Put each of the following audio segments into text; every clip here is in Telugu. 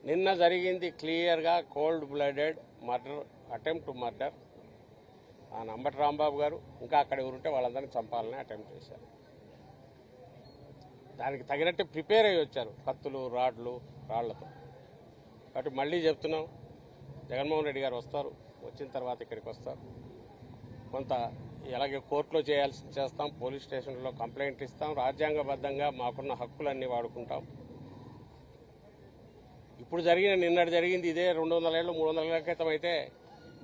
నిన్న జరిగింది క్లియర్గా cold blooded murder, attempt to murder. ఆ నంబటి రాంబాబు గారు ఇంకా అక్కడ ఎవరుంటే వాళ్ళందరినీ చంపాలని అటెంప్ట్ చేశారు. దానికి తగినట్టు ప్రిపేర్ అయ్యి వచ్చారు, కత్తులు, రాళ్లతో. కాబట్టి మళ్ళీ చెప్తున్నాం, జగన్మోహన్ రెడ్డి గారు వస్తారు, వచ్చిన తర్వాత ఇక్కడికి వస్తారు. కొంత ఎలాగే కోర్టులో చేస్తాం, పోలీస్ స్టేషన్లో కంప్లైంట్ ఇస్తాం, రాజ్యాంగబద్ధంగా మాకున్న హక్కులన్నీ వాడుకుంటాం. ఇప్పుడు నిన్నటి జరిగింది ఇదే 200 ఏళ్ళు 300 ఏళ్ల క్రితం అయితే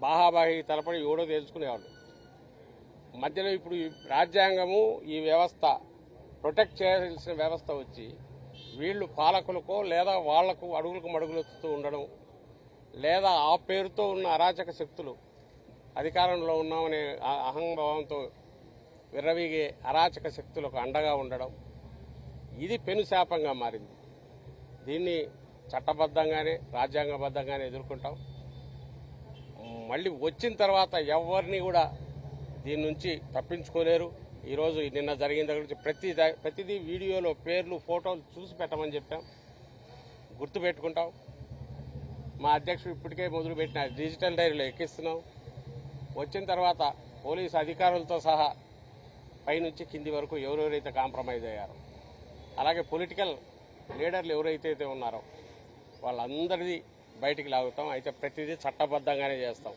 బాహాబాహి తలపడి ఎవడో తెలుసుకునేవాళ్ళు. మధ్యలో ఇప్పుడు ఈ రాజ్యాంగము, ఈ వ్యవస్థ ప్రొటెక్ట్ చేయాల్సిన వ్యవస్థ వచ్చి వీళ్ళు పాలకులకో లేదా వాళ్లకు అడుగులకు మడుగులెత్తుతూ ఉండడం, లేదా ఆ పేరుతో ఉన్న అరాచక శక్తులు అధికారంలో ఉన్నామనే అహంభావంతో విర్రవీగే అరాచక శక్తులకు అండగా ఉండడం, ఇది పెనుశాపంగా మారింది. దీన్ని చట్టబద్ధంగానే రాజ్యాంగబద్ధంగానే ఎదుర్కొంటాం. మళ్ళీ వచ్చిన తర్వాత ఎవరిని కూడా దీని నుంచి తప్పించుకోలేరు. ఈరోజు నిన్న జరిగిన దగ్గర నుంచి ప్రతిదీ వీడియోలో పేర్లు, ఫోటోలు చూసి పెట్టమని చెప్పాం, గుర్తుపెట్టుకుంటాం. మా అధ్యక్షుడు ఇప్పటికే మొదలుపెట్టిన డిజిటల్ డైరీలో ఎక్కిస్తున్నాం. వచ్చిన తర్వాత పోలీసు అధికారులతో సహా పైనుంచి కింది వరకు ఎవరెవరైతే కాంప్రమైజ్ అయ్యారో, అలాగే పొలిటికల్ లీడర్లు ఎవరైతే ఉన్నారో వాళ్ళందరిది బయటికి లాగుతాం. అయితే ప్రతిదీ చట్టబద్ధంగానే చేస్తాం.